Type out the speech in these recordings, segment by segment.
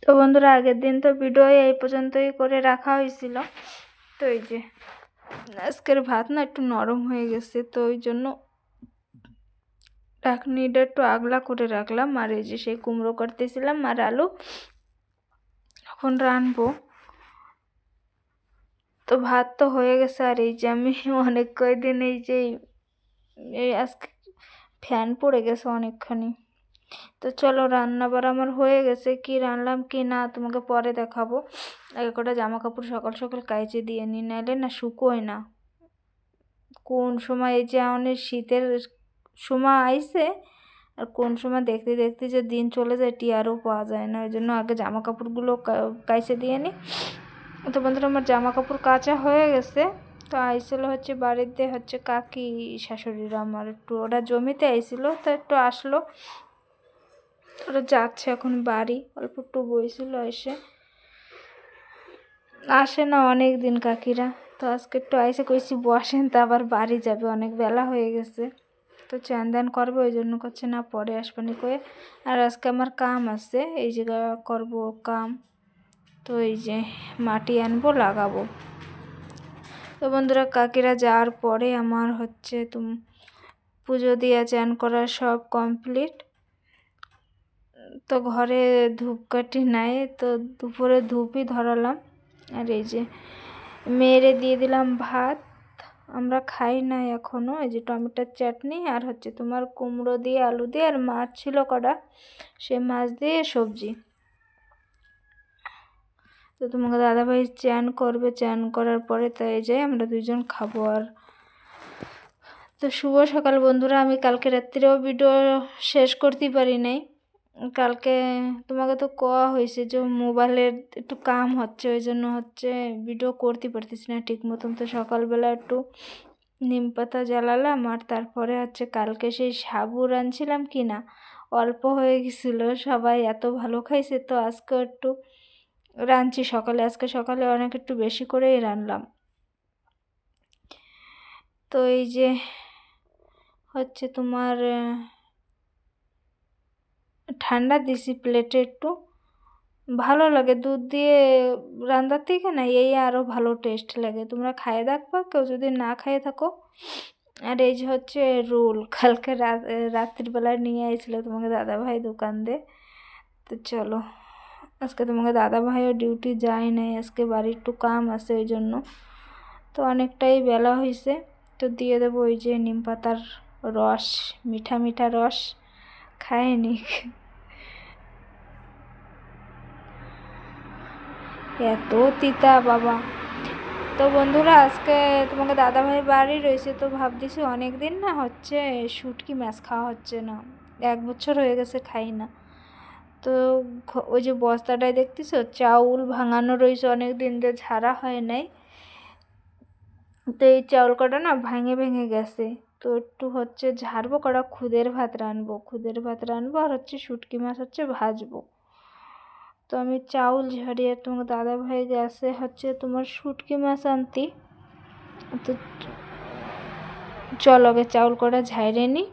তো বন্ধুরা, আগের দিন তো ভিডিও এই পর্যন্তই করে রাখা হয়েছিল। তো এই যে আজকের ভাত না একটু নরম হয়ে গেছে, তো ওই জন্য ঢাকনিটা একটু আগলা করে রাখলাম। আর এই যে সেই কুমড়ো করতেছিলাম আর আলু এখন রানবো। তো ভাত তো হয়ে গেছে। আর এই যে আমি অনেক কয়দিন এই আজকে ফ্যান পড়ে গেছে অনেকখানি। তো চলো, রান্না বাড়া আমার হয়ে গেছে। কি রান্নাম কি না তোমাকে পরে দেখাবো। আগে কটা জামা কাপড় সকাল সকাল কাইচে দিয়ে নি, নাইলে না শুকোয় না। কোন সময় এই যে অনেক শীতের সময় আইছে, আর কোন সময় দেখতে দেখতে যে দিন চলে যায় টিয়ারও পাওয়া যায় না। ওই জন্য আগে জামা কাপড়গুলো কাইচে দিয়ে নি। তো বন্ধুরা, আমার জামা কাপড় কাচা হয়ে গেছে। তো আইছিল হচ্ছে বাড়িতে হচ্ছে কাকি শাশুড়িরা আমার, একটু ওরা জমিতে আইছিল, তো একটু আসলো। ওরা যাচ্ছে এখন বাড়ি, অল্প একটু বইছিল, এসে আসে না অনেক দিন কাকিরা। তো আজকে একটু আইসে কইছি বসেন, তো আবার বাড়ি যাবে, অনেক বেলা হয়ে গেছে। তো চান দান করবো, ওই জন্য করছে না পরে আসবানি কয়ে। আর আজকে আমার কাম আছে, এই জায়গা করব কাম। তো এই যে মাটি আনবো, লাগাবো। তো বন্ধুরা, কাকিরা যাওয়ার পরে আমার হচ্ছে পুজো দিয়া চান করা সব কমপ্লিট। তো ঘরে ধূপকাঠি নাই, তো দুপুরে ধূপই ধরালাম। আর এই যে মেয়েরে দিয়ে দিলাম ভাত, আমরা খাই না এখনও। এই যে টমেটোর চাটনি, আর হচ্ছে তোমার কুমড়ো দিয়ে আলু দিয়ে, আর মাছ ছিল কটা, সে মাছ দিয়ে সবজি। তো তোমাকে দাদাভাই চান করবে, চান করার পরে তাই যাই আমরা দুজন খাবো। আর তো শুভ সকাল বন্ধুরা, আমি কালকে রাত্রিরেও ভিডিও শেষ করতে পারি নাই। কালকে তোমাকে তো কোয়া হয়েছে যে মোবাইলের একটু কাম হচ্ছে, ওই জন্য হচ্ছে ভিডিও করতে পারতেছি না ঠিক মতন। তো সকালবেলা একটু নিম পাতা জ্বালালাম, আর তারপরে হচ্ছে কালকে সেই সাবু রাঁধছিলাম কি না, অল্প হয়ে গেছিল, সবাই এত ভালো খাইছে। তো আজকে একটু রাঁধছি সকালে, আজকে সকালে অনেক একটু বেশি করেই রাঁধলাম। তো এই যে হচ্ছে তোমার ঠান্ডা দিছি প্লেটে, একটু ভালো লাগে দুধ দিয়ে রান্নার থেকে না, এই আরও ভালো টেস্ট লাগে। তোমরা খাইয়ে দেখবা কেউ যদি না খাইয়ে থাকো। আর এই যে হচ্ছে রোল, কালকে রাত্রিবেলায় নিয়ে আইছিল তোমাকে দাদাভাই দোকান দিয়ে। তো চলো, আজকে তোমাকে দাদাভাইও ডিউটি যায় নাই, আজকে বাড়ির একটু কাম আছে ওই জন্য। তো অনেকটাই বেলা হয়েছে। তো দিয়ে দেবো ওই যে নিম পাতার রস, মিঠা মিঠা রস, খায়নি। এত তিতা বাবা। তো বন্ধুরা, আজকে তোমাকে দাদাভাই বাড়ি রয়েছে, তো ভাবতেছি অনেক দিন না হচ্ছে শুটকি মাছ খাওয়া হচ্ছে না, 1 বছর হয়ে গেছে খাই না। তো ওই যে বস্তাটায় দেখতেছো চাউল ভাঙানো রয়েছে, অনেক দিন যে ঝাড়া হয় নাই। তো এই চাউল কটা না ভেঙে ভেঙে গেছে। তো একটু হচ্ছে ঝাড়বো, কটা খুদের ভাত রানবো, খুদের ভাত রানবো, আর হচ্ছে শুটকি মাছ হচ্ছে ভাজবো। তো আমি চাউল ঝাড়িয়ে, তোমার দাদাভাই গেছে হচ্ছে তোমার শুটকি মাছ আনতি। তো চল আগে চাউল কটা ঝাইরে নি।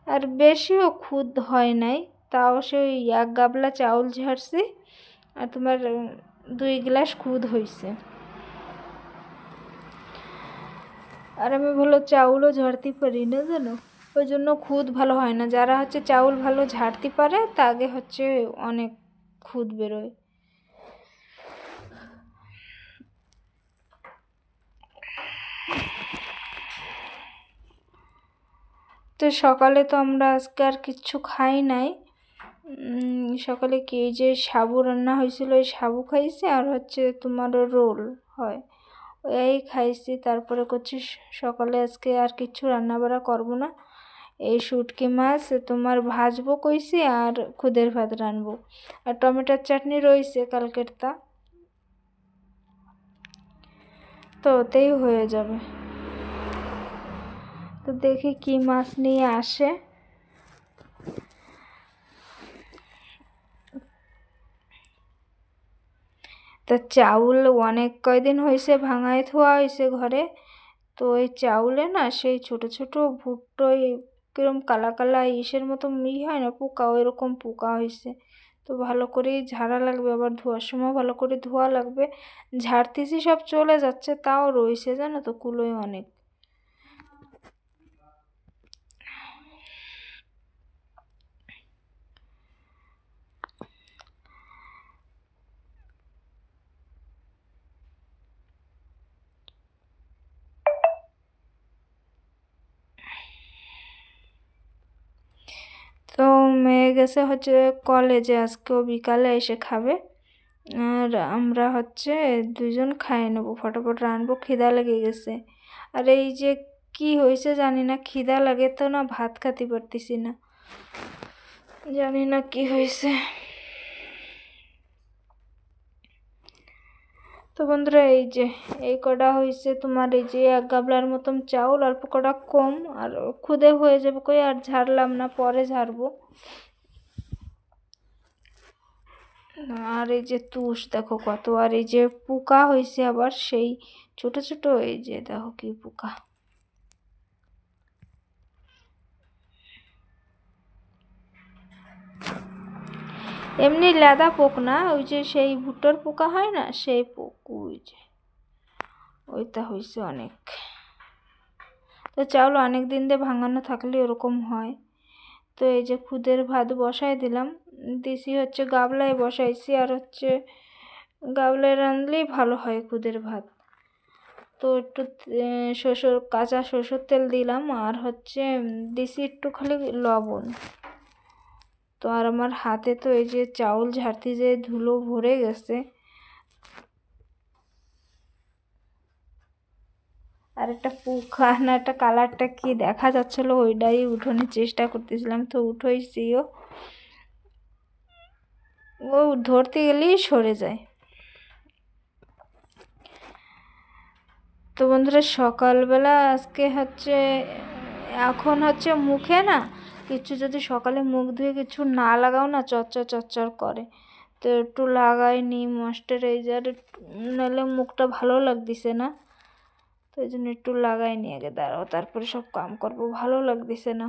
আর বেশিও খুদ হয় নাই, তাও সেই 1 গাবলা চাউল ঝাড়ছি, আর তোমার 2 গ্লাস খুদ হয়েছে। আর আমি ভালো চাউলও ঝাড়তে পারি না জানো, ওই জন্য খুদ ভালো হয় না। যারা হচ্ছে চাউল ভালো ঝাড়তে পারে তাকে হচ্ছে অনেক খুদ বেরোয়। তো সকালে তো আমরা আজকে আর কিচ্ছু খাই নাই। সকালে কি যে সাবু রান্না হয়েছিল, ওই সাবু খাইছি, আর হচ্ছে তোমার রোল হয় এই খাইছি। তারপরে করছি সকালে আজকে আর কিচ্ছু রান্না বাড়া করবো না, এই শুটকি মাছ তোমার ভাজবো কইছি, আর খুদের ভাত রানবো, আর টমেটোর চাটনি রয়েছে কালকের, তা তো ওতেই হয়ে যাবে। তো দেখি কি মাছ নিয়ে আসে। তা চাউল অনেক কয়দিন হয়েছে ভাঙায় থোয়া হয়েছে ঘরে। তো ওই চাউলে না সেই ছোট ছোট ভুট্টোই কিরম কালা কালা ইসের মতো হয় না পোকা, ওই রকম পোকা হয়েছে। তো ভালো করেই ঝাড়া লাগবে, আবার ধোয়ার সময় ভালো করে ধোয়া লাগবে। ঝাড়তেছি সব চলে যাচ্ছে, তাও রয়েছে জানো তো কুলোই অনেক। তো মেয়ে গেছে হচ্ছে কলেজে, আজকেও বিকালে এসে খাবে। আর আমরা হচ্ছে দুজন খাই নেবো, ফটাফট রানবো, খিদা লেগে গেছে। আর এই যে কি হয়েছে জানি না, খিদা লাগে তো না ভাত খেতে পারতেছি না, জানি না কি হয়েছে। তো বন্ধুরা এই যে এই কটা হয়েছে তোমার, এই যে 1 গাবলার মতন চাউল, অল্প কটা কম, আর খুদে হয়ে যাবে কই, আর ঝাড়লাম না, পরে ঝাড়বো। আর এই যে তুষ দেখো কত, আর এই যে পোকা হয়েছে আবার সেই ছোট ছোট, এই যে দেখো কি পোকা। এমনি লেদা পোক না, ওই যে সেই ভুট্টোর পোকা হয় না সেই পোক, ওই যে ওইটা হয়েছে অনেক। তো চাউল অনেক দিন দিয়ে ভাঙানো থাকলে ওরকম হয়। তো এই যে খুদের ভাত বসাই দিলাম, দিছি হচ্ছে গাবলায় বসাইছি, আর হচ্ছে গাবলায় রাঁধলেই ভালো হয় খুদের ভাত। তো একটু কাঁচা সরষের তেল দিলাম, আর হচ্ছে দিছি একটু খালি লবণ। তো আর আমার হাতে তো এই যে চাউল ঝাড়তে যে ধুলো ভরে গেছে। আর একটা পোকা না, একটা কালারটা কি দেখা যাচ্ছিল, ওইটাই উঠোনের চেষ্টা করতেছিলাম, তো উঠোইছিও, ও ধরতে গেলেই সরে যায়। তো বন্ধুরা সকালবেলা আজকে হচ্ছে, এখন হচ্ছে মুখে না কিছু, যদি সকালে মুখ ধুয়ে কিছু না লাগাও না চচ্চর চচ্চর করে, তো একটু লাগাই নি ময়েশ্চারাইজার, নাহলে মুখটা ভালো লাগতেছে না। তো এই জন্য একটু লাগাই নি, আগে দাঁড়াও তারপরে সব কাম করবো, ভালো লাগতেছে না।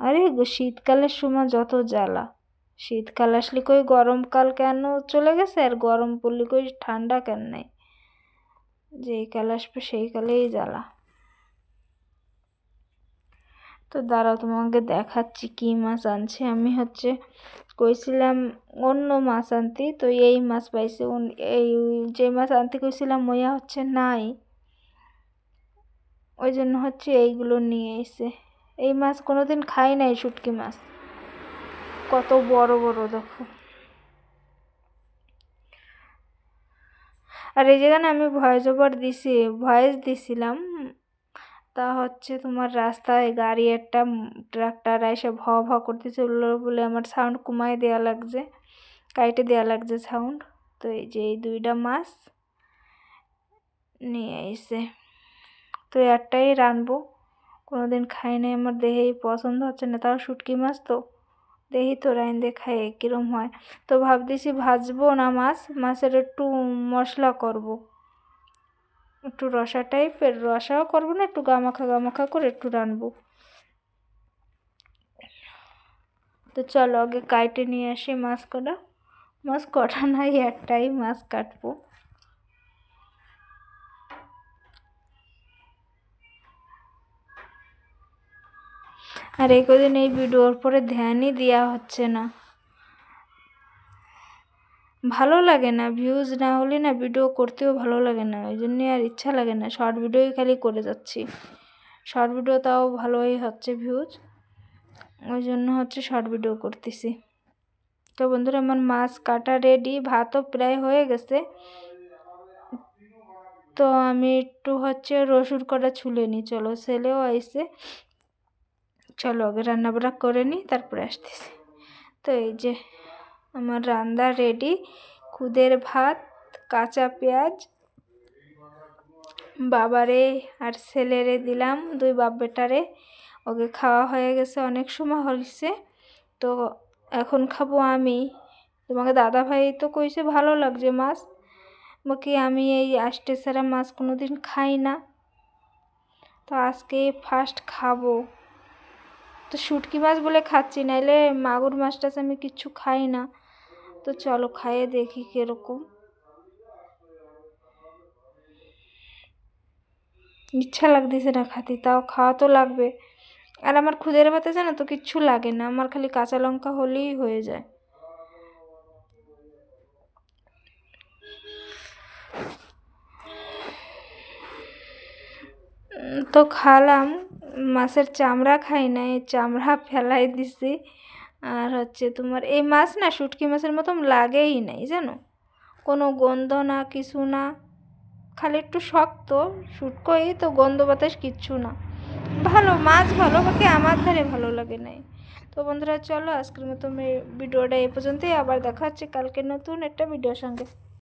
আরে শীতকালের সময় যত জ্বালা, শীতকাল আসলে কই গরমকাল কেন চলে গেছে, আর গরম পড়লে কই ঠান্ডা কেন নাই, যেই কাল আসবে সেই কালেই জ্বালা। তো দাঁড়াও তোমাকে দেখাচ্ছি কি মাছ আনছে। আমি হচ্ছে কইছিলাম অন্য মাছ আনতে, তো এই মাছ পাইছে, এই যে মাছ আনতে কইছিলাম ওইয়া হচ্ছে নাই, ওই জন্য হচ্ছে এইগুলো নিয়ে এসে। এই মাছ কোনোদিন খাই নাই, শুটকি মাছ কত বড় বড় দেখো। আর এই জায়গায় আমি ভয়েস দিছিলাম, তা হচ্ছে তোমার রাস্তায় গাড়ি একটা ট্রাক্টর এসে ভ ভ করতেছে, বলে আমার সাউন্ড কমাই দেওয়া লাগছে, কাইটে দেওয়া লাগছে সাউন্ড। তো এই যে এই 2টা মাছ নিয়ে এসে, তো একটাই রানবো, কোনোদিন খাই নাই, আমার দেহেই পছন্দ হচ্ছে না, তাও শুটকি মাছ তো দেখি তো রাইন দিয়ে খাই কীরম হয়। তো ভাবতেছি ভাজবো না মাছের একটু মশলা করব, একটু রসা টাইপের, রসাও করবো না, একটু গামাখা গামাখা করে একটু রানবো। তো চলো আগে কাইটে নিয়ে আসি মাছ কটা নাই, একটাই মাছ কাটবো। আর এই কদিন এই ভিডিওর পরে ধ্যানই দেওয়া হচ্ছে না, ভালো লাগে না, ভিউজ না হলে না ভিডিও করতেও ভালো লাগে না, ওই জন্যে আর ইচ্ছা লাগে না, শর্ট ভিডিওই খালি করে যাচ্ছি। শর্ট ভিডিও তাও ভালোই হচ্ছে ভিউজ, ওই জন্য হচ্ছে শর্ট ভিডিও করতেছি। তো বন্ধুরা আমার মাছ কাটা রেডি, ভাতও প্রায় হয়ে গেছে। তো আমি একটু হচ্ছে রসুন কটা ছুলে নিই, চলো ছেলেও আইসে, চলো আগে রান্নাবান্না করে নিই তারপরে আসতেছি। তো এই যে আমার রান্না রেডি, খুদের ভাত, কাঁচা পেঁয়াজ, বাবারে আর ছেলেরে দিলাম, 2 বাপ বেটারে, ওকে খাওয়া হয়ে গেছে, অনেক সময় হয়েছে। তো এখন খাবো আমি। তোমাকে দাদা ভাই তো কইছে ভালো লাগছে মাছ, বাকি আমি এই আষ্টে ছাড়া মাছ কোনোদিন খাই না, তো আজকে ফার্স্ট খাবো। তো শুটকি মাছ বলে খাচ্ছি, নাইলে মাগুর মাছ টাছ আমি কিচ্ছু খাই না। তো চলো খাইয়ে দেখি কীরকম। ইচ্ছা লাগতেছে না খাতে, তাও খাওয়া তো লাগবে। আর আমার খুদের ভাতে জানো তো কিচ্ছু লাগে না, আমার খালি কাঁচা লঙ্কা হলেই হয়ে যায়। তো খালাম, মাছের চামড়া খাই না, এই চামড়া ফেলাই দিছি। আর হচ্ছে তোমার এই মাছ না শুটকি মাছের মতন লাগেই নাই জানো, কোনো গন্ধ না কিছু না, খালি একটু শক্ত শুটকোই তো, গন্ধ বাতাস কিচ্ছু না। ভালো মাছ, ভালো বাকি আমার ধারে ভালো লাগে নাই। তো বন্ধুরা চলো আজকের মতো ভিডিওটা এই পর্যন্তই, আবার দেখা হচ্ছে কালকে নতুন একটা ভিডিওর সঙ্গে।